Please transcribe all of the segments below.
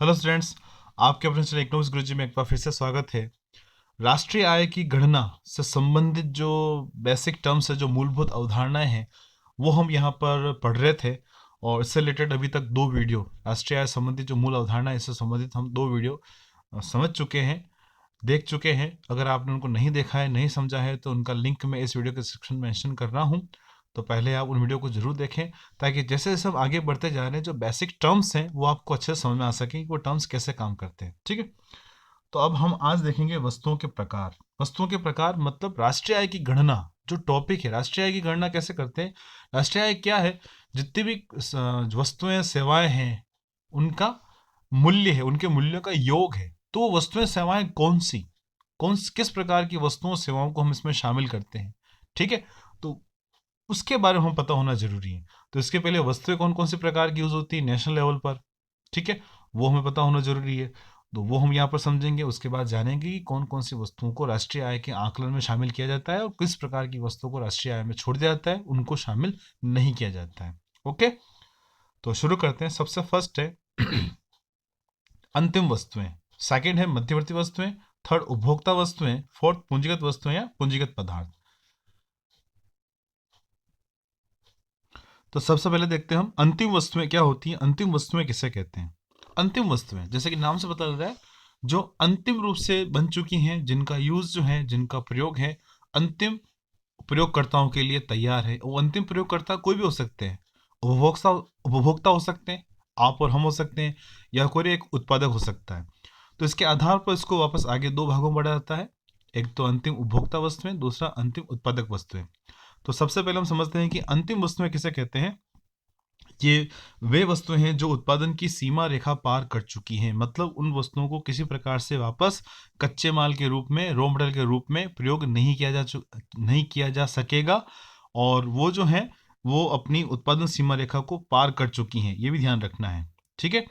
Hello students, आपके अपने channel economics गुरुजी में एक बार फिर से स्वागत है। राष्ट्रीय आय की गणना से संबंधित जो बेसिक टर्म्स है, जो मूलभूत अवधारणाएं हैं, वो हम यहाँ पर पढ़ रहे थे। और इससे रिलेटेड अभी तक दो वीडियो, राष्ट्रीय आय संबंधित जो मूल अवधारणा है इससे संबंधित हम दो वीडियो समझ चुके हैं, देख चुके हैं। अगर आपने उनको नहीं देखा है, नहीं समझा है, तो उनका लिंक मैं इस वीडियो के डिस्क्रिप्शन में मेंशन कर रहा हूँ। तो पहले आप उन वीडियो को जरूर देखें, ताकि जैसे जैसे हम आगे बढ़ते जा रहे हैं जो बेसिक टर्म्स हैं वो आपको अच्छे से समझ में आ सके कि वो टर्म्स कैसे काम करते हैं। ठीक है, तो अब हम आज देखेंगे वस्तुओं के प्रकार। वस्तुओं के प्रकार मतलब राष्ट्रीय आय की गणना। जो टॉपिक है, राष्ट्रीय आय की गणना कैसे करते हैं, राष्ट्रीय आय क्या है, जितनी भी वस्तुएं सेवाएं हैं उनका मूल्य है, उनके मूल्यों का योग है। तो वो वस्तुएं सेवाएं कौन सी, किस प्रकार की वस्तुओं सेवाओं को हम इसमें शामिल करते हैं। ठीक है, तो उसके बारे में हम पता होना जरूरी है। तो इसके पहले वस्तुएं कौन कौन सी प्रकार की यूज होती है नेशनल लेवल पर, ठीक है, वो हमें पता होना जरूरी है। तो वो हम यहाँ पर समझेंगे। उसके बाद जानेंगे कि कौन कौन सी वस्तुओं को राष्ट्रीय आय के आकलन में शामिल किया जाता है और किस प्रकार की वस्तुओं को राष्ट्रीय आय में छोड़ दिया जाता है, उनको शामिल नहीं किया जाता है। ओके, तो शुरू करते हैं। सबसे फर्स्ट है अंतिम वस्तुएं, सेकंड है मध्यवर्ती वस्तुएं, थर्ड उपभोक्ता वस्तुएं, फोर्थ पूंजीगत वस्तुएं या पूंजीगत पदार्थ। तो सबसे पहले देखते हैं हम अंतिम वस्तुएं क्या होती हैं। अंतिम वस्तुएं किसे कहते हैं? अंतिम वस्तुएं जैसे कि नाम से पता लग रहा है, जो अंतिम रूप से बन चुकी हैं, जिनका यूज जो है, जिनका प्रयोग है अंतिम प्रयोगकर्ताओं के लिए तैयार है। वो अंतिम प्रयोगकर्ता कोई भी हो सकते हैं। उपभोक्ता उपभोक्ता हो सकते हैं, आप और हम हो सकते हैं, या कोई एक उत्पादक हो सकता है। तो इसके आधार पर इसको वापस आगे दो भागों में बांटा जाता है। एक तो अंतिम उपभोक्ता वस्तुएं, दूसरा अंतिम उत्पादक वस्तुएं। तो सबसे पहले हम समझते हैं कि अंतिम वस्तुएं किसे कहते हैं। ये वे वस्तुएं हैं जो उत्पादन की सीमा रेखा पार कर चुकी हैं। मतलब उन वस्तुओं को किसी प्रकार से वापस कच्चे माल के रूप में, रॉ मटेरियल के रूप में प्रयोग नहीं किया जा सकेगा। और वो जो है वो अपनी उत्पादन सीमा रेखा को पार कर चुकी हैं, ये भी ध्यान रखना है। ठीक है,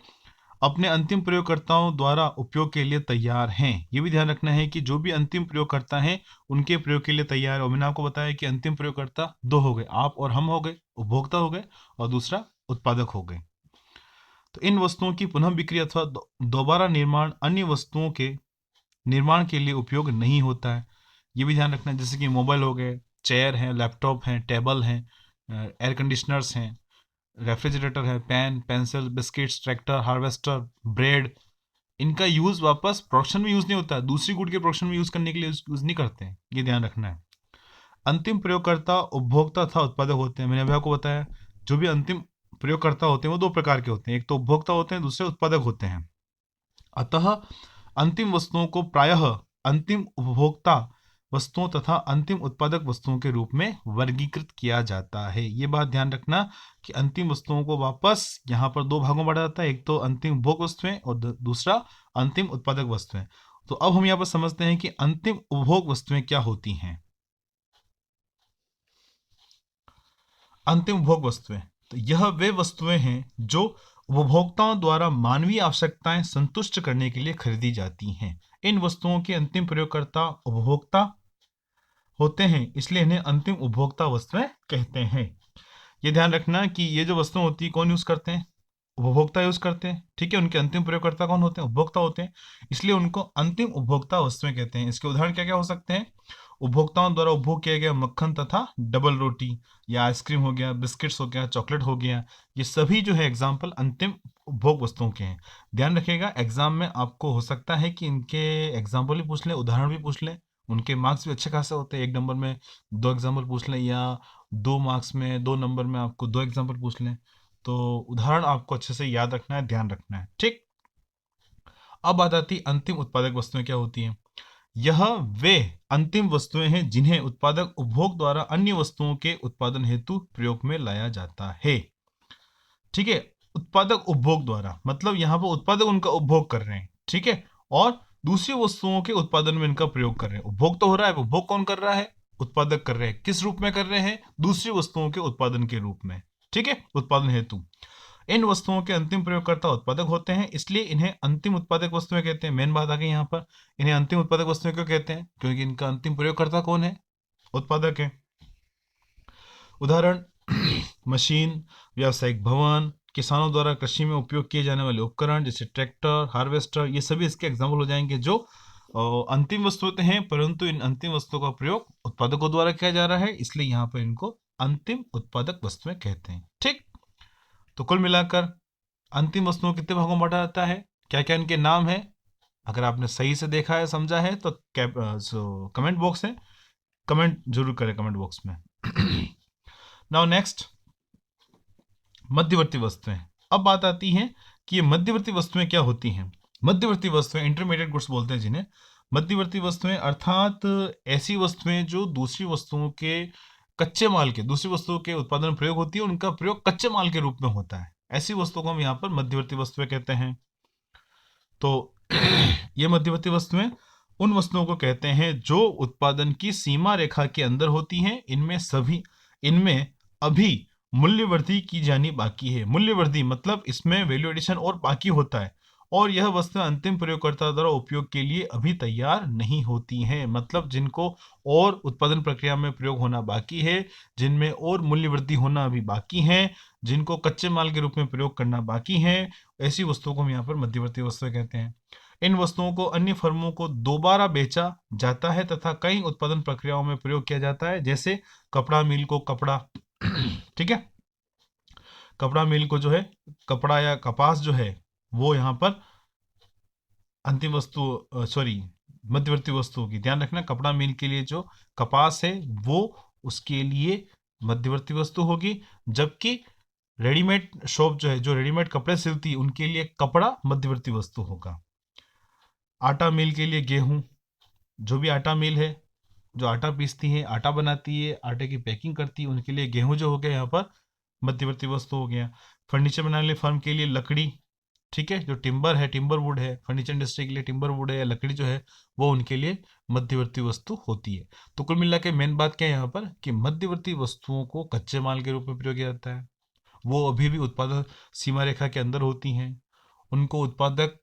अपने अंतिम प्रयोगकर्ताओं द्वारा उपयोग के लिए तैयार हैं। ये भी ध्यान रखना है कि जो भी अंतिम प्रयोगकर्ता हैं उनके प्रयोग के लिए तैयार है। और मैंने आपको बताया कि अंतिम प्रयोगकर्ता दो हो गए, आप और हम हो गए, उपभोक्ता हो गए, और दूसरा उत्पादक हो गए। तो इन वस्तुओं की पुनः बिक्री अथवा दोबारा निर्माण अन्य वस्तुओं के निर्माण के लिए उपयोग नहीं होता है। ये भी ध्यान रखना है। जैसे कि मोबाइल हो गए, चेयर हैं, लैपटॉप हैं, टेबल हैं, एयर कंडीशनर्स हैं, रेफ्रिजरेटर है, pen, pencil, biscuits, tractor, harvester, bread, इनका यूज वापस प्रोडक्शन में यूज नहीं होता है, दूसरी गुड के प्रोडक्शन में यूज करने के लिए यूज नहीं करते हैं। ये ध्यान रखना है। अंतिम प्रयोगकर्ता उपभोक्ता तथा उत्पादक होते हैं। मैंने अभी आपको बताया, जो भी अंतिम प्रयोगकर्ता होते हैं वो दो प्रकार के होते हैं, एक तो उपभोक्ता होते हैं, दूसरे उत्पादक होते हैं। अतः अंतिम वस्तुओं को प्रायः अंतिम उपभोक्ता वस्तुओं तथा अंतिम उत्पादक वस्तुओं के रूप में वर्गीकृत किया जाता है। ये बात ध्यान रखना कि अंतिम वस्तुओं को वापस यहाँ पर दो भागों में बांटा जाता है, एक तो अंतिम उपभोग वस्तुएं और दूसरा अंतिम उत्पादक वस्तुएं। तो अब हम यहाँ पर समझते हैं कि अंतिम उपभोग वस्तुएं क्या होती हैं। अंतिम उपभोग वस्तुएं, तो यह वे वस्तुएं हैं जो उपभोक्ताओं द्वारा मानवीय आवश्यकताएं संतुष्ट करने के लिए खरीदी जाती हैं। इन वस्तुओं के अंतिम प्रयोगकर्ता उपभोक्ता होते हैं, इसलिए इन्हें अंतिम उपभोक्ता वस्तुएं कहते हैं। ये ध्यान रखना कि ये जो वस्तुएं होती है कौन यूज करते हैं? उपभोक्ता यूज करते हैं। ठीक है, उनके अंतिम प्रयोगकर्ता कौन होते हैं? उपभोक्ता होते हैं, इसलिए उनको अंतिम उपभोक्ता वस्तुएं कहते हैं। इसके उदाहरण क्या क्या हो सकते हैं? उपभोक्ताओं द्वारा उपभोग किया गया मक्खन तथा डबल रोटी, या आइसक्रीम हो गया, बिस्किट्स हो गया, चॉकलेट हो गया, ये सभी जो है एग्जाम्पल अंतिम उपभोग वस्तुओं के हैं। ध्यान रखिएगा, एग्जाम में आपको हो सकता है कि इनके एग्जाम्पल भी पूछ लें, उदाहरण भी पूछ लें। उनके मार्क्स भी अच्छे खासे होते हैं, एक नंबर में दो एग्जाम्पल पूछ लें, या 2 मार्क्स में 2 नंबर में आपको दो एग्जाम्पल पूछ लें। तो उदाहरण आपको अच्छे से याद रखना है, ध्यान रखना है। ठीक, अब बात आती अंतिम उत्पादक वस्तुएं क्या होती हैं। यह वे अंतिम वस्तुएं हैं जिन्हें उत्पादक उपभोग द्वारा अन्य वस्तुओं के उत्पादन हेतु प्रयोग में लाया जाता है। ठीक है, उत्पादक उपभोग द्वारा मतलब यहां पर उत्पादक उनका उपभोग कर रहे हैं, ठीक है, और दूसरी वस्तुओं के उत्पादन में इनका प्रयोग कर रहे हैं। उपभोग तो हो रहा है, उपभोग कौन कर रहा है? उत्पादक कर रहे हैं। किस रूप में कर रहे हैं? दूसरी वस्तुओं के उत्पादन के रूप में। ठीक है, उत्पादन हेतु। इन वस्तुओं के अंतिम प्रयोगकर्ता उत्पादक होते हैं, इसलिए इन्हें अंतिम उत्पादक वस्तुएं कहते हैं। मेन बात आ गई यहाँ पर, इन्हें अंतिम उत्पादक वस्तुएं क्यों कहते हैं? क्योंकि इनका अंतिम प्रयोगकर्ता कौन है? उत्पादक है। उदाहरण मशीन, व्यावसायिक भवन, किसानों द्वारा कृषि में उपयोग किए जाने वाले उपकरण जैसे ट्रैक्टर, हार्वेस्टर, ये सभी इसके एग्जाम्पल हो जाएंगे जो अंतिम वस्तुएं हैं, परंतु इन अंतिम वस्तुओं का प्रयोग उत्पादकों द्वारा किया जा रहा है, इसलिए यहाँ पर इनको अंतिम उत्पादक वस्तुएं कहते हैं। ठीक, तो कुल मिलाकर अंतिम वस्तुओं को कितने भागों में बांटा जाता है, क्या क्या इनके नाम है, अगर आपने सही से देखा है, समझा है, तो कमेंट बॉक्स है, कमेंट जरूर करें कमेंट बॉक्स में। नाउ नेक्स्ट, मध्यवर्ती वस्तुएं। अब बात आती है कि ये मध्यवर्ती वस्तुएं क्या होती हैं। मध्यवर्ती वस्तुएं, इंटरमीडिएट गुड्स बोलते हैं जिन्हें। मध्यवर्ती वस्तुएं अर्थात ऐसी वस्तुएं जो दूसरी वस्तुओं के कच्चे माल के, दूसरी वस्तुओं के उत्पादन में प्रयोग होती है, उनका प्रयोग कच्चे माल के रूप में होता है, ऐसी वस्तुओं को हम यहाँ पर मध्यवर्ती वस्तुएं कहते हैं। तो ये मध्यवर्ती वस्तुएं उन वस्तुओं को कहते हैं जो उत्पादन की सीमा रेखा के अंदर होती हैं, इनमें अभी मूल्य वृद्धि की जानी बाकी है। मूल्य वृद्धि मतलब इसमें वैल्यू एडिशन और बाकी होता है, और यह वस्तुएं अंतिम प्रयोगकर्ता द्वारा उपयोग के लिए अभी तैयार नहीं होती हैं, मतलब जिनको और उत्पादन प्रक्रिया में प्रयोग होना बाकी है, जिनमें और मूल्य वृद्धि होना अभी बाकी है, जिनको कच्चे माल के रूप में प्रयोग करना बाकी है, ऐसी वस्तुओं को हम यहाँ पर मध्यवर्ती वस्तुएं कहते हैं। इन वस्तुओं को अन्य फर्मों को दोबारा बेचा जाता है तथा कई उत्पादन प्रक्रियाओं में प्रयोग किया जाता है, जैसे कपड़ा मिल को कपड़ा ठीक है, कपड़ा मिल को जो है कपड़ा या कपास जो है वो यहाँ पर अंतिम वस्तु, सॉरी, मध्यवर्ती वस्तुओं की ध्यान रखना, कपड़ा मिल के लिए जो कपास है वो उसके लिए मध्यवर्ती वस्तु होगी, जबकि रेडीमेड शॉप जो है, जो रेडीमेड कपड़े सिलती है, उनके लिए कपड़ा मध्यवर्ती वस्तु होगा। आटा मिल के लिए गेहूं, जो भी आटा मिल है, जो आटा पीसती है, आटा बनाती है, आटे की पैकिंग करती है, उनके लिए गेहूं जो हो गया यहाँ पर मध्यवर्ती वस्तु हो गया। फर्नीचर बनाने वाले फर्म के लिए लकड़ी, ठीक है, जो टिम्बर है, टिम्बर वुड है, फर्नीचर इंडस्ट्री के लिए टिम्बर वुड है या लकड़ी जो है वो उनके लिए मध्यवर्ती वस्तु होती है। तो कुल मिला के मेन बात क्या है यहाँ पर कि मध्यवर्ती वस्तुओं को कच्चे माल के रूप में प्रयोग किया जाता है, वो अभी भी उत्पादन सीमा रेखा के अंदर होती हैं, उनको उत्पादक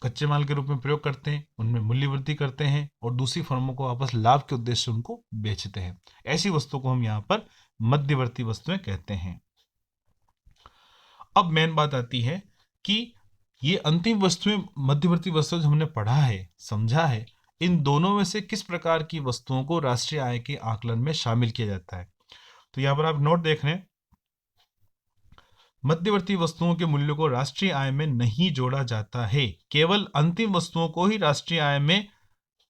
कच्चे माल के रूप में प्रयोग करते हैं, उनमें मूल्य वृद्धि करते हैं और दूसरी फर्मों को वापस लाभ के उद्देश्य से उनको बेचते हैं। ऐसी वस्तुओं को हम यहाँ पर मध्यवर्ती वस्तुएं कहते हैं। अब मेन बात आती है कि ये अंतिम वस्तुएं, मध्यवर्ती वस्तुएं जो हमने पढ़ा है, समझा है, इन दोनों में से किस प्रकार की वस्तुओं को राष्ट्रीय आय के आकलन में शामिल किया जाता है। तो यहाँ पर आप नोट देख रहे हैं, मध्यवर्ती वस्तुओं के मूल्य को राष्ट्रीय आय में नहीं जोड़ा जाता है, केवल अंतिम वस्तुओं को ही राष्ट्रीय आय में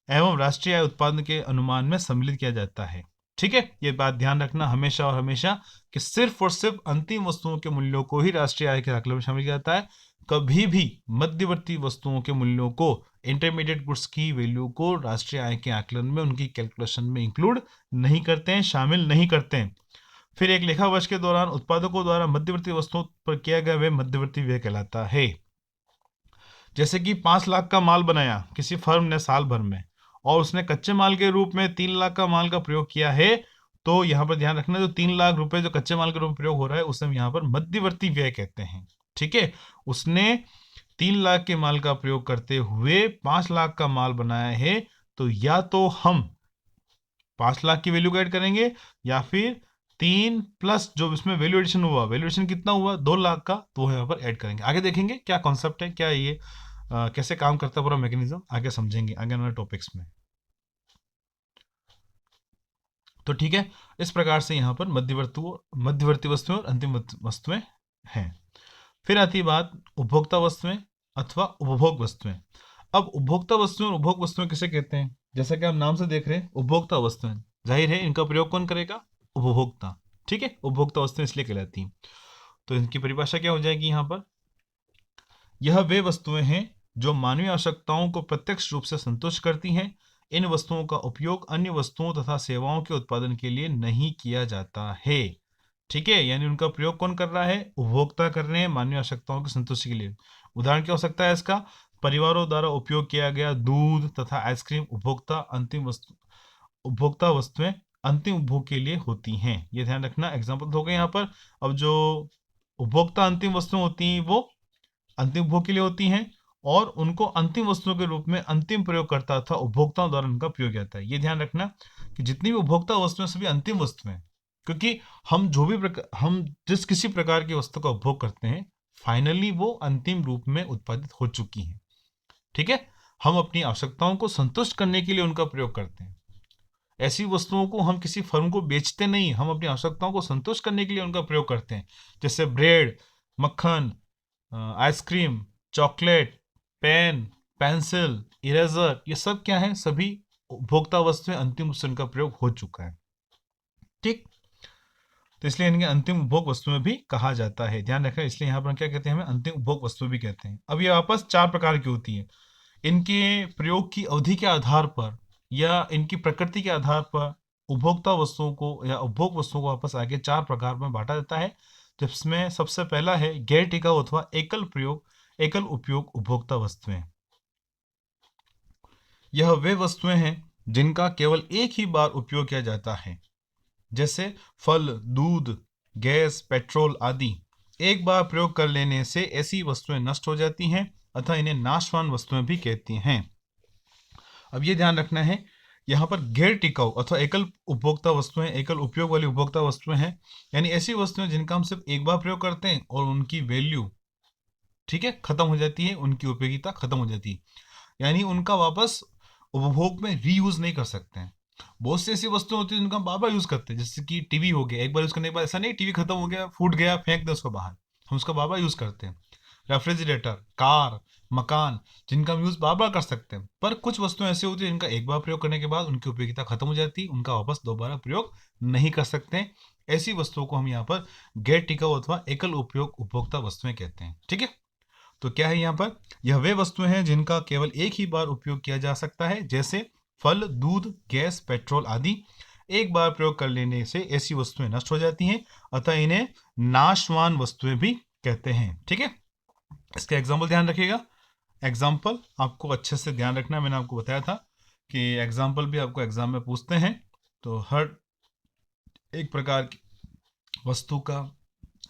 एवं राष्ट्रीय आय उत्पादन के अनुमान में सम्मिलित किया जाता है। ठीक है, ये बात ध्यान रखना हमेशा और हमेशा कि सिर्फ और सिर्फ अंतिम वस्तुओं के मूल्यों को ही राष्ट्रीय आय के आकलन में शामिल किया जाता है, कभी भी मध्यवर्ती वस्तुओं के मूल्यों को, इंटरमीडिएट गुड्स की वैल्यू को राष्ट्रीय आय के आकलन में, उनकी कैलकुलेशन में इंक्लूड नहीं करते हैं, शामिल नहीं करते हैं। फिर एक लेखा वर्ष के दौरान उत्पादकों द्वारा मध्यवर्ती वस्तुओं पर किया गया व्यय मध्यवर्ती व्यय कहलाता है। जैसे कि 5 लाख का माल बनाया किसी फर्म ने साल भर में, और उसने कच्चे माल के रूप में 3 लाख का माल का प्रयोग किया है, तो यहाँ पर ध्यान रखना, जो 3 लाख रुपए जो कच्चे माल के रूप में प्रयोग हो रहा है उसे हम यहाँ पर मध्यवर्ती व्यय कहते हैं। ठीक है, उसने 3 लाख के माल का प्रयोग करते हुए 5 लाख का माल बनाया है, तो या तो हम 5 लाख की वैल्यू ऐड करेंगे, या फिर 3 प्लस जो इसमें वैल्यू एडिशन हुआ, वैल्यू एडिशन कितना हुआ 2 लाख का, तो यहाँ पर ऐड करेंगे। आगे देखेंगे क्या कॉन्सेप्ट है, क्या ये कैसे काम करता है पूरा मैकेनिज्म, आगे समझेंगे आगे वाले टॉपिक्स में। तो ठीक है, इस प्रकार से यहाँ पर मध्यवर्ती वस्तुएं और अंतिम वस्तुएं हैं। फिर आती है बात उपभोक्ता वस्तुएं अथवा उपभोग वस्तुएं। अब उपभोक्ता वस्तुएं और उपभोग वस्तुएं किसे कहते हैं, जैसा कि आप नाम से देख रहे हैं, उपभोक्ता वस्तुएं, जाहिर है इनका प्रयोग कौन करेगा, उपभोक्ता। ठीक है, उपभोक्ता वस्तुएं इसलिए कहलाती हैं। तो इनकी परिभाषा क्या हो जाएगी यहाँ पर, यह वे वस्तुएं हैं जो मानवीय आवश्यकताओं को प्रत्यक्ष रूप से संतुष्ट करती हैं। इन वस्तुओं का उपयोग अन्य वस्तुओं तथा सेवाओं के उत्पादन के लिए नहीं किया जाता है। ठीक है, यानी उनका प्रयोग कौन कर रहा है, उपभोक्ता कर रहे हैं मानवीय आवश्यकताओं की संतुष्टि के लिए। उदाहरण क्या हो सकता है इसका, परिवारों द्वारा उपयोग किया गया दूध तथा आइसक्रीम उपभोक्ता वस्तुएं अंतिम उपभोग के लिए होती हैं। ये ध्यान रखना, एग्जाम्पल हो गए यहाँ पर। अब जो उपभोक्ता अंतिम वस्तुएं होती हैं वो अंतिम उपभोग के लिए होती हैं, और उनको अंतिम वस्तुओं के रूप में अंतिम प्रयोगकर्ता अथवा उपभोक्ताओं द्वारा उनका प्रयोग किया जाता है। ये ध्यान रखना कि जितनी भी उपभोक्ता वस्तुएं सभी अंतिम वस्तुएं, क्योंकि हम जिस किसी प्रकार की वस्तु का उपभोग करते हैं, फाइनली वो अंतिम रूप में उत्पादित हो चुकी है। ठीक है, हम अपनी आवश्यकताओं को संतुष्ट करने के लिए उनका प्रयोग करते हैं। ऐसी वस्तुओं को हम किसी फर्म को बेचते नहीं, हम अपनी आवश्यकताओं को संतुष्ट करने के लिए उनका प्रयोग करते हैं। जैसे ब्रेड, मक्खन, ice cream, chocolate, pen, pencil, eraser, ये सब क्या है? सभी उपभोक्ता वस्तुएं, अंतिम रूप से उनका प्रयोग हो चुका है। ठीक, तो इसलिए इनके अंतिम उपभोग वस्तुएं भी कहा जाता है। ध्यान रखें, इसलिए यहाँ पर क्या कहते हैं? हमें अंतिम उपभोग वस्तुएं भी कहते हैं। अब ये आपस 4 प्रकार की होती है। इनके प्रयोग की अवधि के आधार पर या इनकी प्रकृति के आधार पर उपभोक्ता वस्तुओं को या उपभोग वस्तुओं को वापस आगे 4 प्रकार में बांटा जाता है, जिसमें सबसे पहला है गैर टिकाऊ अथवा एकल प्रयोग, एकल उपयोग उपभोक्ता वस्तुएं। यह वे वस्तुएं हैं जिनका केवल एक ही बार उपयोग किया जाता है, जैसे फल, दूध, गैस, पेट्रोल आदि। एक बार प्रयोग कर लेने से ऐसी वस्तुएं नष्ट हो जाती हैं, अतः इन्हें नाशवान वस्तुएं भी कहती हैं। अब ये ध्यान रखना है, यहाँ पर गैर टिकाऊ अथवा एकल उपभोक्ता वस्तुएं, एकल उपयोग वाली उपभोक्ता वस्तुएं हैं, यानी ऐसी वस्तुएं जिनका हम सिर्फ एक बार प्रयोग करते हैं और उनकी वैल्यू, ठीक है, खत्म हो जाती है, उनकी उपयोगिता खत्म हो जाती है, यानी उनका वापस उपभोग में रीयूज नहीं कर सकते हैं। बहुत सी ऐसी वस्तुएं होती है जिनका हम बार बार यूज करते हैं, जैसे कि टीवी हो गया, एक बार यूज करने के बाद ऐसा नहीं टीवी खत्म हो गया, फूट गया, फेंक दे उसको बाहर, हम उसका बार बार यूज करते हैं। रेफ्रिजरेटर, कार, मकान, जिनका हम यूज बार बार कर सकते हैं। पर कुछ वस्तुएं ऐसी होती है जिनका एक बार प्रयोग करने के बाद उनकी उपयोगिता खत्म हो जाती है, उनका वापस दोबारा प्रयोग नहीं कर सकते। ऐसी वस्तुओं को हम यहाँ पर गैर टिकाऊ अथवा एकल उपयोग उपभोक्ता वस्तुएं कहते हैं। ठीक है, तो क्या है यहाँ पर? यह वे वस्तुएं हैं जिनका केवल एक ही बार उपयोग किया जा सकता है, जैसे फल, दूध, गैस, पेट्रोल आदि। एक बार प्रयोग कर लेने से ऐसी वस्तुएं नष्ट हो जाती हैं, अतः इन्हें नाशवान वस्तुएं भी कहते हैं। ठीक है, इसका एग्जाम्पल ध्यान रखिएगा। एग्जाम्पल आपको अच्छे से ध्यान रखना है, मैंने आपको बताया था कि एग्जाम्पल भी आपको एग्जाम में पूछते हैं, तो हर एक प्रकार की वस्तु का,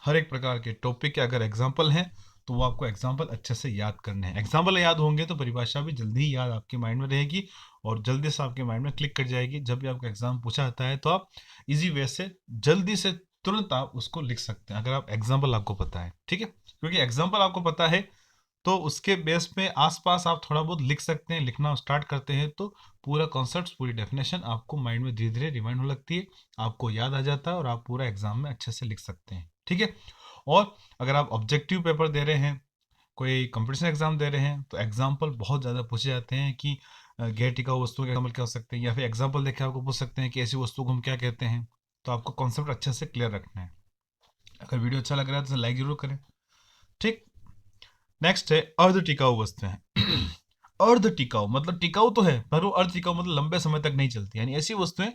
हर एक प्रकार के टॉपिक के अगर एग्जाम्पल हैं तो वो आपको एग्जाम्पल अच्छे से याद करने हैं। एग्जाम्पल याद होंगे तो परिभाषा भी जल्दी ही याद आपके माइंड में रहेगी और जल्दी से आपके माइंड में क्लिक कर जाएगी। जब भी आपका एग्जाम पूछा जाता है तो आप इजी वे से जल्दी से तुरंत आप उसको लिख सकते हैं, अगर आप एग्जाम्पल आपको पता है। ठीक है, क्योंकि एग्जाम्पल आपको पता है तो उसके बेस पे आसपास आप थोड़ा बहुत लिख सकते हैं। लिखना स्टार्ट करते हैं तो पूरा कॉन्सेप्ट, पूरी डेफिनेशन आपको माइंड में धीरे धीरे रिमाइंड होने लगती है, आपको याद आ जाता है और आप पूरा एग्जाम में अच्छे से लिख सकते हैं। ठीक है, और अगर आप ऑब्जेक्टिव पेपर दे रहे हैं, कोई कंपटीशन एग्जाम दे रहे हैं, तो एग्जाम्पल बहुत ज़्यादा पूछे जाते हैं कि गैर टिकाऊ वस्तुओं के एग्जाम्पल क्या हो सकते हैं, या फिर एग्जाम्पल देखे आपको पूछ सकते हैं कि ऐसी वस्तु को हम क्या कहते हैं। तो आपको कॉन्सेप्ट अच्छे से क्लियर रखना है। अगर वीडियो अच्छा लग रहा है तो लाइक जरूर करें। ठीक, नेक्स्ट है अर्ध टिकाऊ वस्तुएं। अर्ध टिकाऊ मतलब टिकाऊ तो है, पर वो अर्ध टिकाऊ मतलब लंबे समय तक नहीं चलती, यानी ऐसी वस्तुएं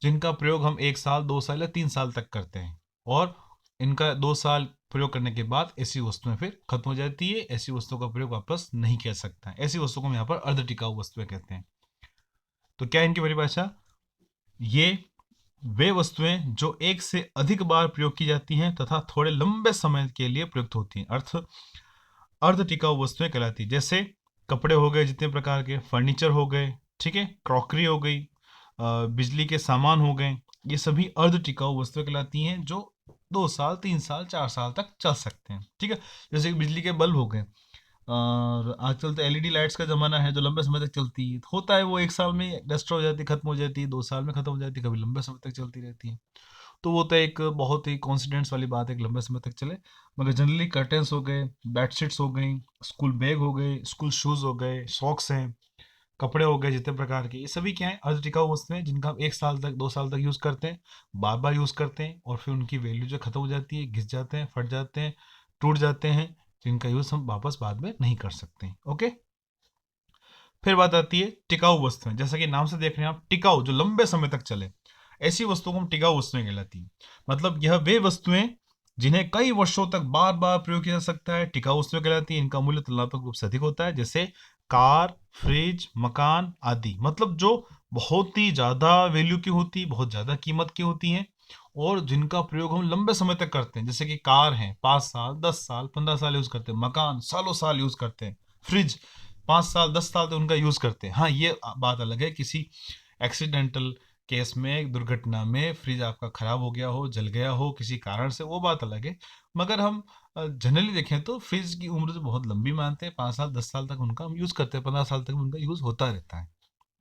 जिनका प्रयोग हम 1 साल, 2 साल या 3 साल तक करते हैं और इनका 2 साल प्रयोग करने के बाद ऐसी वस्तुएं फिर खत्म हो जाती है, ऐसी वस्तुओं का प्रयोग वापस नहीं किया सकता है। ऐसी वस्तुओं को हम यहाँ पर अर्ध टिकाऊ वस्तुएं कहते हैं। तो क्या है इनकी परिभाषा? ये वे वस्तुएं जो एक से अधिक बार प्रयोग की जाती हैं तथा थोड़े लंबे समय के लिए प्रयुक्त होती हैं, अर्ध टिकाऊ वस्तुएं कहलाती है। जैसे कपड़े हो गए जितने प्रकार के, फर्नीचर हो गए, ठीक है, क्रॉकरी हो गई, बिजली के सामान हो गए, ये सभी अर्ध टिकाऊ वस्तुएं कहलाती हैं जो 2 साल, 3 साल, 4 साल तक चल सकते हैं। ठीक है, जैसे बिजली के बल्ब हो गए, और आजकल तो एलईडी लाइट्स का ज़माना है जो लंबे समय तक चलती है। होता है वो 1 साल में डस्ट हो जाती है, खत्म हो जाती है, 2 साल में खत्म हो जाती है, कभी लंबे समय तक चलती रहती है। तो वो तो एक बहुत ही कॉन्फिडेंस वाली बात है कि लंबे समय तक चले। मगर जनरली कर्टेंस हो गए, बेडशीट्स हो गई, स्कूल बैग हो गए, स्कूल शूज़ हो गए, सॉक्स हैं, कपड़े हो गए जितने प्रकार के, ये सभी क्या है? अर्ध टिकाऊ वस्तुएं हैं जिनका हम 1 साल तक, 2 साल तक यूज़ करते हैं, बार बार यूज़ करते हैं और फिर उनकी वैल्यू जो खत्म हो जाती है, घिस जाते हैं, फट जाते हैं, टूट जाते हैं, जिनका यूज़ हम वापस बाद में नहीं कर सकते हैं। ओके, फिर बात आती है टिकाऊ वस्तुएं। जैसा कि नाम से देख रहे हैं आप, टिकाऊ जो लंबे समय तक चले, ऐसी वस्तुओं को हम टिकाऊ वस्तुएं कहलाती हैं। मतलब यह वे वस्तुएं जिन्हें कई वर्षों तक बार बार प्रयोग किया जा सकता है, टिकाऊ वस्तुएं कहलाती हैं। इनका मूल्य तुलनात्मक रूप से अधिक होता है, जैसे कार, फ्रिज, मकान आदि। मतलब जो बहुत ही ज्यादा वैल्यू की होती, बहुत ज्यादा कीमत की होती हैं और जिनका प्रयोग हम लंबे समय तक करते हैं। जैसे कि कार है 5 साल, 10 साल, 15 साल यूज करते हैं, मकान सालों साल यूज करते हैं, फ्रिज 5 साल, 10 साल तक उनका यूज करते हैं। हाँ, ये बात अलग है, किसी एक्सीडेंटल, केस में, एक दुर्घटना में फ्रिज आपका खराब हो गया हो, जल गया हो किसी कारण से, वो बात अलग है। मगर हम जनरली देखें तो फ्रिज की उम्र तो बहुत लंबी मानते हैं, 5 साल 10 साल तक उनका हम यूज़ करते हैं, 15 साल तक उनका यूज़ होता रहता है।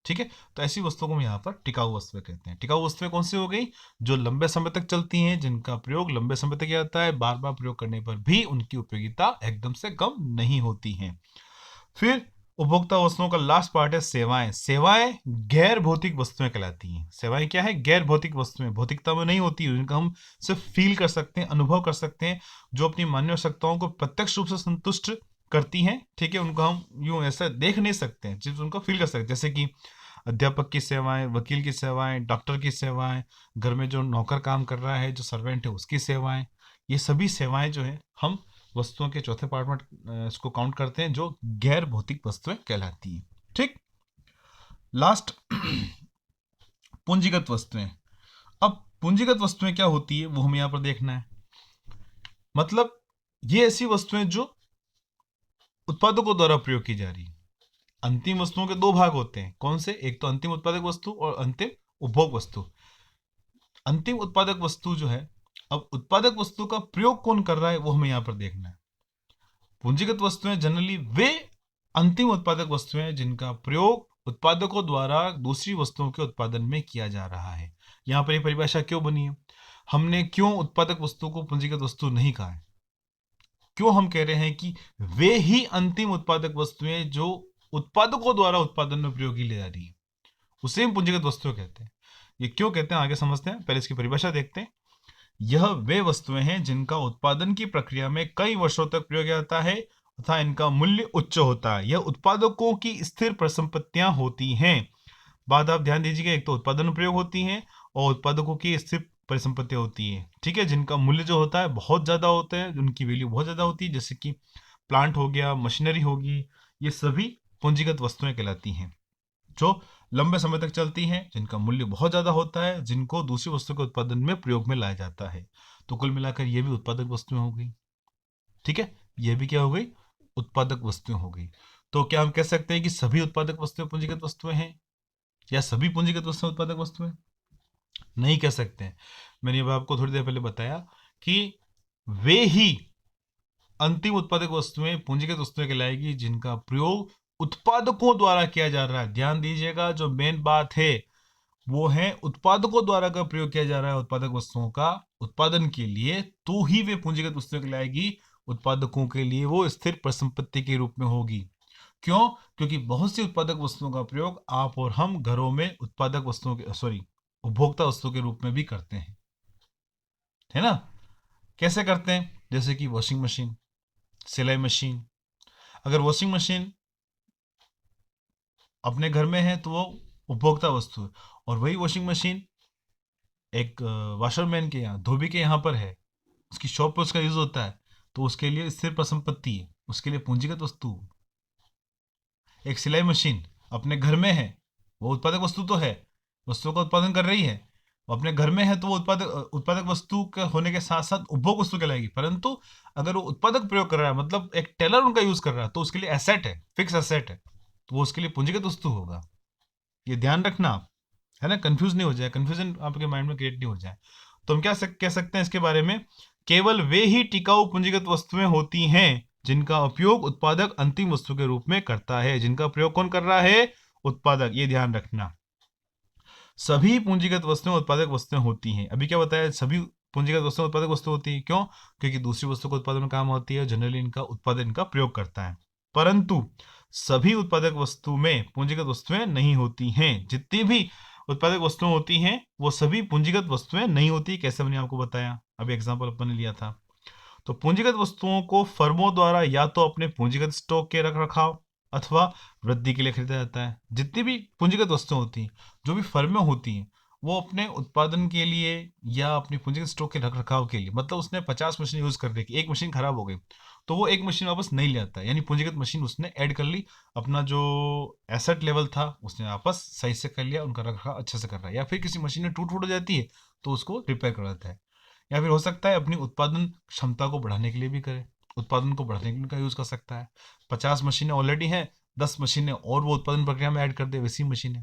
ठीक है, तो ऐसी वस्तुओं को हम यहाँ पर टिकाऊ वस्तुएं कहते हैं। टिकाऊ वस्तुएं कौन सी हो गई? जो लंबे समय तक चलती हैं, जिनका प्रयोग लंबे समय तक किया जाता है, बार बार प्रयोग करने पर भी उनकी उपयोगिता एकदम से कम नहीं होती है। फिर उपभोक्ता वस्तुओं का लास्ट पार्ट है सेवाएं। सेवाएं गैर भौतिक वस्तुएं कहलाती हैं। सेवाएं क्या है? गैर भौतिक वस्तुएं, भौतिकता में नहीं होती, जिनका हम सिर्फ फील कर सकते हैं, अनुभव कर सकते हैं, जो अपनी मानवीय आवश्यकताओं को प्रत्यक्ष रूप से संतुष्ट करती हैं। ठीक है, उनको हम यूं ऐसा देख नहीं सकते हैं, सिर्फ उनको फील कर सकते हैं। जैसे कि अध्यापक की सेवाएं, वकील की सेवाएं, डॉक्टर की सेवाएं, घर में जो नौकर काम कर रहा है, जो सर्वेंट है, उसकी सेवाएं, ये सभी सेवाएं जो है हम वस्तुओं के चौथे पार्ट में इसको काउंट करते हैं, जो गैर भौतिक वस्तुएं कहलाती हैं। ठीक, लास्ट पूंजीगत वस्तुएं। अब पूंजीगत वस्तुएं क्या होती है वो हमें यहां पर देखना है। मतलब ये ऐसी वस्तुएं जो उत्पादकों द्वारा प्रयोग की जा रही है। अंतिम वस्तुओं के दो भाग होते हैं, कौन से? एक तो अंतिम उत्पादक वस्तु और अंतिम उपभोग वस्तु। अंतिम उत्पादक वस्तु जो है, अब उत्पादक वस्तु का प्रयोग कौन कर रहा है वो हमें यहां पर देखना है। पूंजीगत वस्तुएं जनरली वे अंतिम उत्पादक वस्तुएं हैं जिनका प्रयोग उत्पादकों द्वारा दूसरी वस्तुओं के उत्पादन में किया जा रहा है। यहां पर यह परिभाषा क्यों बनी है? हमने क्यों उत्पादक वस्तु को पूंजीगत वस्तु नहीं कहा है? क्यों हम कह रहे हैं कि वे ही अंतिम उत्पादक वस्तुएं जो उत्पादकों द्वारा उत्पादन में प्रयोग की जा रही है, उसे हम पूंजीगत वस्तुएं कहते हैं। ये क्यों कहते हैं आगे समझते हैं, पहले इसकी परिभाषा देखते हैं। यह वे वस्तुएं हैं जिनका उत्पादन की प्रक्रिया में कई वर्षों तक प्रयोग किया जाता है तथा इनका मूल्य उच्च होता है। यह उत्पादकों की स्थिर परिसंपत्तियां होती हैं। बात आप ध्यान दीजिएगा, एक तो उत्पादन प्रयोग होती है और उत्पादकों की स्थिर परिसंपत्तियां होती है। ठीक है, जिनका मूल्य जो होता है बहुत ज्यादा होता है, उनकी वैल्यू बहुत ज्यादा होती है, जैसे कि प्लांट हो गया, मशीनरी होगी, ये सभी पूंजीगत वस्तुएं कहलाती हैं, जो लंबे समय तक चलती हैं, जिनका मूल्य बहुत ज्यादा होता है, जिनको दूसरी वस्तु के उत्पादन में प्रयोग में लाया जाता है। तो कुल मिलाकर ये भी उत्पादक वस्तुएं हो गई। ठीक है, ये भी क्या हो गई? उत्पादक वस्तुएं हो गई। तो क्या हम कह सकते हैं कि सभी उत्पादक वस्तुएं पूंजीगत वस्तुएं हैं, या सभी पूंजीगत वस्तुएं उत्पादक वस्तुएं? नहीं कह सकते हैं। मैंने अब आपको थोड़ी देर पहले बताया कि वे ही अंतिम उत्पादक वस्तुएं पूंजीगत वस्तुएं कहलाएगी जिनका प्रयोग उत्पादकों द्वारा किया जा रहा है। ध्यान दीजिएगा, जो मेन बात है वो है उत्पादकों द्वारा का प्रयोग किया जा रहा है उत्पादक वस्तुओं का उत्पादन के लिए, तो ही वे पूंजीगत वस्तुएं कहलाएगी। उत्पादकों के लिए वो स्थिर परिसंपत्ति के रूप में होगी। क्यों? क्योंकि बहुत सी उत्पादक वस्तुओं का प्रयोग आप और हम घरों में उत्पादक वस्तुओं के उपभोक्ता वस्तु के रूप में भी करते हैं, है ना? कैसे करते हैं? जैसे कि वॉशिंग मशीन, सिलाई मशीन। अगर वॉशिंग मशीन अपने घर में है तो वो उपभोक्ता वस्तु है, और वही वॉशिंग मशीन एक वाशरमैन के यहाँ, धोबी के यहाँ पर है, उसकी शॉप पर उसका यूज होता है, तो उसके लिए स्थिर परिसंपत्ति है, उसके लिए पूंजीगत वस्तु। एक सिलाई मशीन अपने घर में है, वो उत्पादक वस्तु तो है, वस्तुओं का उत्पादन कर रही है, वो अपने घर में है, तो वो उत्पादक वस्तु के होने के साथ साथ उपभोग वस्तु कहलाएगी। परंतु अगर वो उत्पादक प्रयोग कर रहा है, मतलब एक टेलर उनका यूज कर रहा है, तो उसके लिए एसेट है, फिक्स एसेट है, तो वो उसके लिए पूंजीगत वस्तु होगा। ये ध्यान रखना आप, है ना, कंफ्यूज नहीं हो जाए, कंफ्यूजन आपके माइंड में क्रिएट नहीं हो जाए। तो हम क्या कह सकते हैं इसके बारे में? केवल वे ही टिकाऊ पूंजीगत वस्तुएं होती हैं जिनका उपयोग उत्पादक अंतिम वस्तु के रूप में करता है। जिनका प्रयोग कौन कर रहा है? उत्पादक। ये ध्यान रखना, सभी पूंजीगत वस्तुएं उत्पादक वस्तुएं होती हैं। अभी क्या बताया? सभी पूंजीगत वस्तुएं उत्पादक वस्तु होती है। क्यों? क्योंकि दूसरी वस्तु को उत्पादन में काम होती है, जनरली इनका उत्पादन इनका प्रयोग करता है। परंतु सभी उत्पादक वस्तु में पूंजीगत वस्तुएं नहीं होती हैं। जितनी भी उत्पादक वस्तुएं होती हैं वो सभी पूंजीगत वस्तुएं नहीं होती। कैसे मैंने आपको बताया, अभी एग्जांपल अपन ने लिया था। तो पूंजीगत वस्तुओं को फर्मों द्वारा या तो अपने पूंजीगत स्टॉक के रख रखाव अथवा वृद्धि के लिए खरीदा जाता है। जितनी भी पूंजीगत वस्तुएं होती हैं, जो भी फर्में होती हैं, वो अपने उत्पादन के लिए या अपनी पूंजीगत स्टॉक के रख रखाव के लिए, मतलब उसने 50 मशीन यूज कर रखी, एक मशीन खराब हो गई, तो वो एक मशीन वापस नहीं ले आता है, यानी पूंजीगत मशीन उसने ऐड कर ली, अपना जो एसेट लेवल था उसने वापस सही से कर लिया, उनका रख रखाव अच्छे से कर रहा है। या फिर किसी मशीन में टूट फूट हो जाती है तो उसको रिपेयर करवाता है। या फिर हो सकता है अपनी उत्पादन क्षमता को बढ़ाने के लिए भी करे, उत्पादन को बढ़ाने के लिए उनका यूज कर सकता है। 50 मशीनें ऑलरेडी हैं, 10 मशीनें और वो उत्पादन प्रक्रिया में ऐड कर दे, वैसी मशीनें,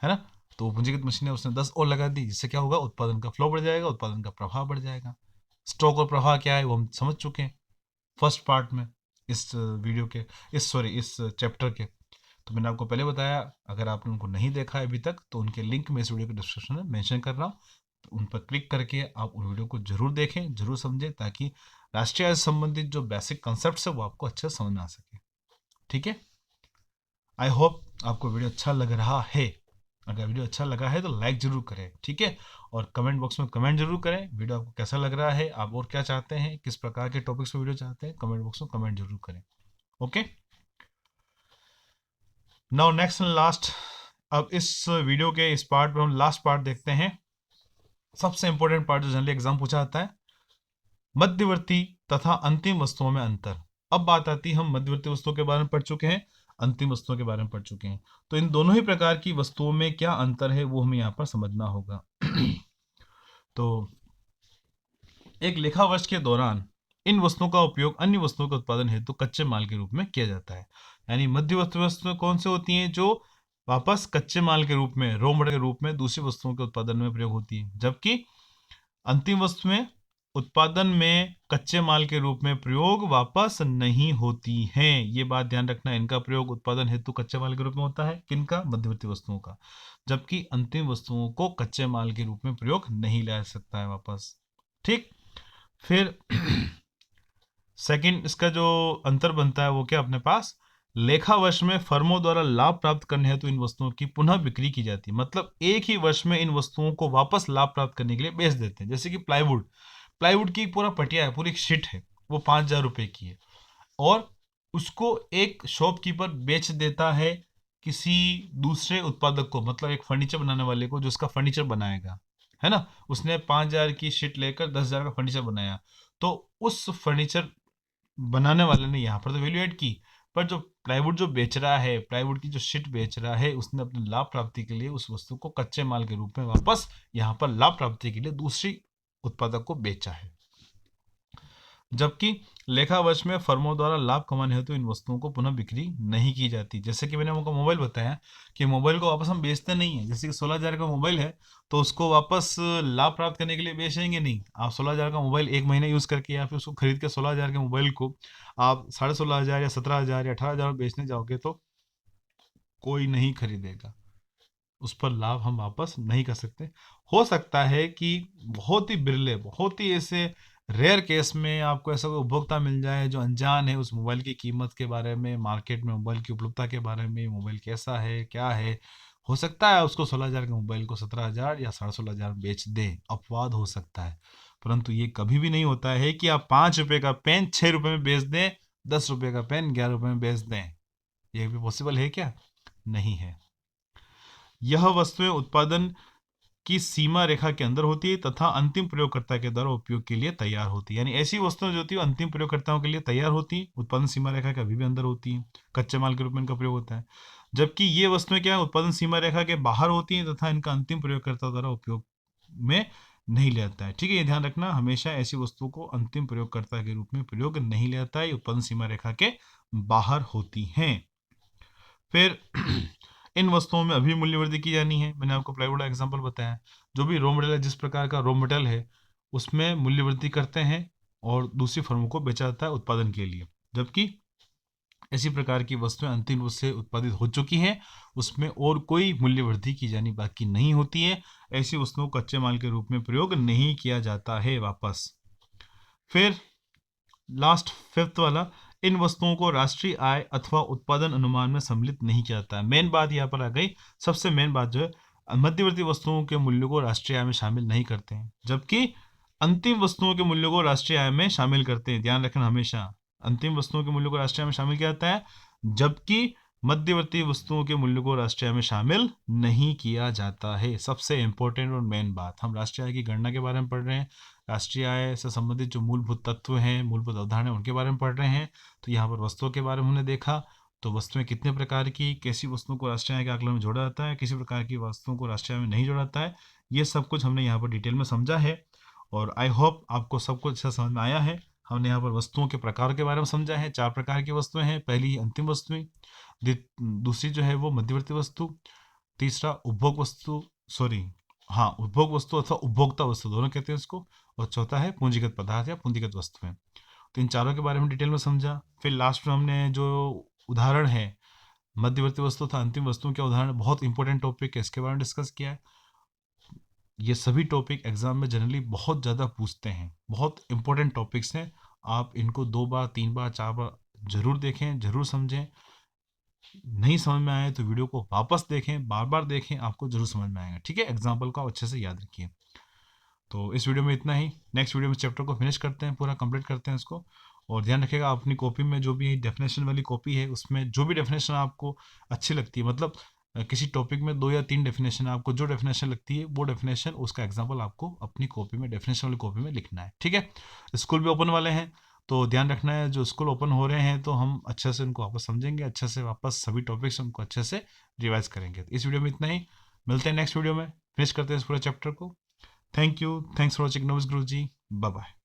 है ना? तो पूंजीगत मशीनें उसने 10 और लगा दी, जिससे क्या होगा, उत्पादन का फ्लो बढ़ जाएगा, उत्पादन का प्रभाव बढ़ जाएगा। स्टॉक और प्रवाह क्या है वो हम समझ चुके हैं फर्स्ट पार्ट में, इस वीडियो के, इस चैप्टर के। तो मैंने आपको पहले बताया, अगर आपने उनको नहीं देखा है अभी तक तो उनके लिंक मैं इस वीडियो के डिस्क्रिप्शन में मेंशन कर रहा हूँ, तो उन पर क्लिक करके आप उन वीडियो को जरूर देखें, जरूर समझें, ताकि राष्ट्रीय आय से संबंधित जो बेसिक कॉन्सेप्ट्स है वो आपको अच्छे से समझ में आ सके। ठीक है, आई होप आपको वीडियो अच्छा लग रहा है। अगर वीडियो अच्छा लगा है तो लाइक जरूर करें, ठीक है, और कमेंट बॉक्स में कमेंट जरूर करें वीडियो आपको कैसा लग रहा है, आप और क्या चाहते हैं, किस प्रकार के टॉपिक्स पर वीडियो चाहते हैं, कमेंट बॉक्स में कमेंट जरूर करें। Okay, now next and last, अब इस वीडियो के इस पार्ट में हम लास्ट पार्ट देखते हैं, सबसे इंपॉर्टेंट पार्ट जो जनरली एग्जाम पूछा जाता है, मध्यवर्ती तथा अंतिम वस्तुओं में अंतर। अब बात आती है, हम मध्यवर्ती वस्तुओं के बारे में पढ़ चुके हैं, अंतिम वस्तुओं के बारे में पढ़ चुके हैं, तो इन दोनों ही प्रकार की वस्तुओं में क्या अंतर है वो हमें यहाँ पर समझना होगा। तो एक लेखा वर्ष के दौरान इन वस्तुओं का उपयोग अन्य वस्तुओं के उत्पादन हेतु कच्चे माल के रूप में किया जाता है। यानी मध्यवर्ती वस्तुएं कौन से होती हैं, जो वापस कच्चे माल के रूप में, रॉ मटेरियल के रूप में दूसरी वस्तुओं के उत्पादन में प्रयोग होती है, जबकि अंतिम वस्तुएं उत्पादन में कच्चे माल के रूप में प्रयोग वापस नहीं होती हैं। ये बात ध्यान रखना, इनका प्रयोग उत्पादन हेतु कच्चे माल के रूप में होता है, किनका, मध्यवर्ती वस्तुओं का, जबकि अंतिम वस्तुओं को कच्चे माल के रूप में प्रयोग नहीं ला सकता है वापस। ठीक, फिर सेकंड इसका जो अंतर बनता है वो क्या, अपने पास लेखा वर्ष में फर्मों द्वारा लाभ प्राप्त करने हेतु इन वस्तुओं की पुनः बिक्री की जाती है, मतलब एक ही वर्ष में इन वस्तुओं को वापस लाभ प्राप्त करने के लिए बेच देते हैं। जैसे कि प्लाईवुड, प्लाईवुड की पूरा पटिया है, पूरी शीट है, वो 5,000 रुपए की है, और उसको एक शॉपकीपर बेच देता है किसी दूसरे उत्पादक को, मतलब एक फर्नीचर बनाने वाले को, जो उसका फर्नीचर बनाएगा, है ना, उसने 5,000 की शीट लेकर 10,000 का फर्नीचर बनाया, तो उस फर्नीचर बनाने वाले ने यहाँ पर तो वैल्यू ऐड की, पर जो प्लाईवुड जो बेच रहा है, प्लाईवुड की जो शीट बेच रहा है, उसने अपने लाभ प्राप्ति के लिए उस वस्तु को कच्चे माल के रूप में वापस यहाँ पर लाभ प्राप्ति के लिए दूसरी उत्पादक को बेचा है। जबकि लेखा वर्ष में फर्मों द्वारा लाभ कमाने हेतु इन वस्तुओं को पुनः बिक्री नहीं की जाती। जैसे कि मैंने आपको मोबाइल बताया कि मोबाइल को वापस हम बेचते नहीं है, जैसे कि 16,000 का मोबाइल है तो उसको वापस लाभ प्राप्त करने के लिए बेचेंगे नहीं। आप 16,000 का मोबाइल एक महीने यूज़ करके या फिर उसको खरीद के 16,000 के मोबाइल को आप 16,500 या 17,000 या 18,000 बेचने जाओगे तो कोई नहीं खरीदेगा, उस पर लाभ हम वापस नहीं कर सकते। हो सकता है कि बहुत ही बिरले, बहुत ही ऐसे रेयर केस में आपको ऐसा कोई उपभोक्ता मिल जाए जो अनजान है उस मोबाइल की कीमत के बारे में, मार्केट में मोबाइल की उपलब्धता के बारे में, मोबाइल कैसा है क्या है, हो सकता है उसको 16,000 के मोबाइल को 17,000 या 16,500 बेच दे, अपवाद हो सकता है, परंतु ये कभी भी नहीं होता है कि आप 5 रुपए का पेन 6 रुपए में बेच दें, 10 रुपए का पेन 11 रुपए में बेच दें। ये भी पॉसिबल है क्या, नहीं है। यह वस्तुएं उत्पादन की सीमा रेखा के अंदर होती है तथा अंतिम प्रयोगकर्ता के द्वारा उपयोग के लिए तैयार होती है। यानी ऐसी वस्तुएं जो होती है अंतिम प्रयोगकर्ताओं के लिए तैयार होती है, उत्पादन सीमा रेखा के अभी भी अंदर होती है, कच्चे माल के रूप में इनका प्रयोग होता है। जबकि ये वस्तुएं क्या है, उत्पादन सीमा रेखा के बाहर होती हैं तथा इनका अंतिम प्रयोगकर्ता द्वारा उपयोग में नहीं लिया जाता है। ठीक है, ये ध्यान रखना, हमेशा ऐसी वस्तुओं को अंतिम प्रयोगकर्ता के रूप में प्रयोग नहीं लिया जाता है, उत्पादन सीमा रेखा के बाहर होती हैं। फिर इन वस्तुओं में अभी मूल्य वृद्धि की जानी है। मैंने आपको प्लाईवुड का एग्जांपल बताया, जो भी रॉ मटेरियल है, जिस प्रकार का रॉ मटेरियल है उसमें मूल्य वृद्धि करते हैं और दूसरी फर्मों को बेचा जाता है उत्पादन के लिए। जबकि इसी प्रकार की वस्तुएं अंतिम रूप से उत्पादित हो चुकी हैं, उसमें और कोई मूल्य वृद्धि की जानी बाकी नहीं होती है, ऐसी वस्तुओं को कच्चे माल के रूप में प्रयोग नहीं किया जाता है वापस। फिर लास्ट फिफ्थ वाला, इन वस्तुओं को राष्ट्रीय आय अथवा उत्पादन अनुमान में सम्मिलित नहीं किया जाता है। मेन बात यहाँ पर आ गई, सबसे मेन बात जो है, मध्यवर्ती वस्तुओं के मूल्यों को राष्ट्रीय आय में शामिल नहीं करते हैं, जबकि अंतिम वस्तुओं के मूल्यों को राष्ट्रीय आय में शामिल करते हैं। ध्यान रखना, हमेशा अंतिम वस्तुओं के मूल्यों को राष्ट्रीय आय में शामिल किया जाता है, जबकि मध्यवर्ती वस्तुओं के मूल्य को राष्ट्रीय आय में शामिल नहीं किया जाता है। सबसे इंपॉर्टेंट और मेन बात, हम राष्ट्रीय आय की गणना के बारे में पढ़ रहे हैं, राष्ट्रीय आय से संबंधित जो मूलभूत तत्व हैं, मूलभूत अवधारणा उनके बारे में पढ़ रहे हैं। तो यहाँ पर वस्तुओं के बारे में हमने देखा, तो वस्तुएं कितने प्रकार की, कैसी वस्तुओं को राष्ट्रीय आय के आकलन में जोड़ा जाता है, किसी प्रकार की वस्तुओं को राष्ट्रीय आय में नहीं जोड़ा जाता है, ये सब कुछ हमने यहाँ पर डिटेल में समझा है, और आई होप आपको सब कुछ अच्छा समझ में आया है। हमने यहाँ पर वस्तुओं के प्रकार के बारे में समझा है, 4 प्रकार की वस्तुएं हैं, पहली अंतिम वस्तुएं, दूसरी जो है वो मध्यवर्ती वस्तु, तीसरा उपभोग वस्तु, सॉरी हाँ, उपभोग वस्तु अथवा उपभोक्ता वस्तु दोनों कहते हैं इसको। और चौथा है पूंजीगत पदार्थ या पूंजीगत वस्तुएं। तो इन चारों के बारे में डिटेल में समझा। फिर लास्ट में हमने जो उदाहरण है मध्यवर्ती वस्तु था अंतिम वस्तुओं के उदाहरण, बहुत इंपॉर्टेंट टॉपिक है, इसके बारे में डिस्कस किया है। ये सभी टॉपिक एग्जाम में जनरली बहुत ज़्यादा पूछते हैं, बहुत इंपॉर्टेंट टॉपिक्स हैं। आप इनको 2 बार 3 बार 4 बार जरूर देखें, जरूर समझें। नहीं समझ में आए तो वीडियो को वापस देखें, बार बार देखें, आपको जरूर समझ में आएगा। ठीक है, एग्जाम्पल को अच्छे से याद रखिए। तो इस वीडियो में इतना ही। नेक्स्ट वीडियो में चैप्टर को फिनिश करते हैं, पूरा कंप्लीट करते हैं इसको। और ध्यान रखिएगा अपनी कॉपी में जो भी डेफिनेशन वाली कॉपी है उसमें जो भी डेफिनेशन आपको अच्छी लगती है, मतलब किसी टॉपिक में 2 या 3 डेफिनेशन, आपको जो डेफिनेशन लगती है वो डेफिनेशन, उसका एग्जाम्पल आपको अपनी कॉपी में, डेफिनेशन वाली कॉपी में लिखना है। ठीक है, स्कूल भी ओपन वाले हैं तो ध्यान रखना है, जो स्कूल ओपन हो रहे हैं तो हम अच्छे से उनको वापस समझेंगे, अच्छे से वापस सभी टॉपिक्स उनको अच्छे से रिवाइज करेंगे। इस वीडियो में इतना ही, मिलते हैं नेक्स्ट वीडियो में, फिनिश करते हैं इस पूरे चैप्टर को। Thank you, thanks for watching Novice Guruji, bye bye.